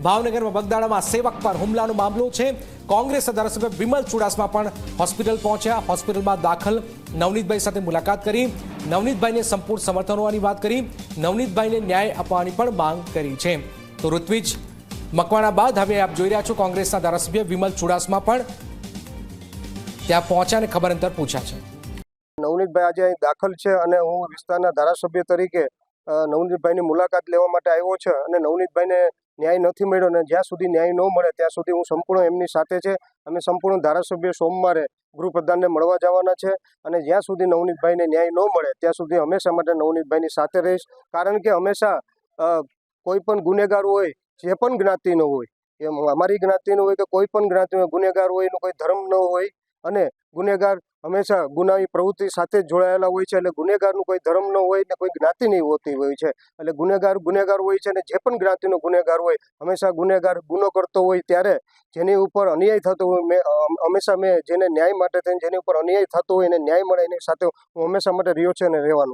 ભાવનગરમાં બગદાણામાં સેવક પર હુમલાનો મામલો છે। કોંગ્રેસ ધારાસભ્ય વિમલ ચુડાસમા પણ હોસ્પિટલ પહોંચ્યા। હોસ્પિટલમાં દાખલ નવનીતભાઈ સાથે મુલાકાત કરી। નવનીતભાઈને સંપૂર્ણ સમર્થન હોવાની વાત કરી। નવનીતભાઈને ન્યાય આપવાની પણ માંગ કરી છે। તો ઋત્વિજ મકવાણા બાદ હવે આપ જોઈ રહ્યા છો કોંગ્રેસના ધારાસભ્ય વિમલ ચુડાસમા પણ ત્યાં પહોંચ્યા અને ખબર અંતર પૂછ્યા છે। નવનીતભાઈ આજે અહીં દાખલ છે અને હું વિસ્તારના ધારાસભ્ય તરીકે નવનીતભાઈની મુલાકાત લેવા માટે આવ્યો છે અને નવનીતભાઈને ન્યાય નથી મળ્યો અને જ્યાં સુધી ન્યાય ન મળે ત્યાં સુધી હું સંપૂર્ણ એમની સાથે છે। અમે સંપૂર્ણ ધારાસભ્ય સોમવારે ગૃહપ્રધાનને મળવા જવાના છે અને જ્યાં સુધી નવનીતભાઈને ન્યાય ન મળે ત્યાં સુધી હંમેશા માટે નવનીતભાઈની સાથે રહીશ। કારણ કે હંમેશા કોઈ પણ ગુનેગાર હોય, જે પણ જ્ઞાતિનો હોય, એ અમારી જ્ઞાતિનો હોય કે કોઈ પણ જ્ઞાતિનો ગુનેગાર હોય, એનો કોઈ ધર્મ ન હોય અને ગુનેગાર હંમેશા ગુનાની પ્રવૃત્તિ સાથે જ જોડાયેલા હોય છે। એટલે ગુનેગારનું કોઈ ધર્મ ન હોય ને કોઈ જ્ઞાતિ નહીં હોતી હોય છે। એટલે ગુનેગાર હોય છે અને જે પણ જ્ઞાતિનો ગુનેગાર હોય, હંમેશા ગુનેગાર ગુનો કરતો હોય ત્યારે જેની ઉપર અન્યાય થતો હોય, મેં જેને ન્યાય માટે થઈને જેની ઉપર અન્યાય થતો હોય એને ન્યાય મળે એની સાથે હું હંમેશા માટે રહ્યો છે અને રહેવાનું છું।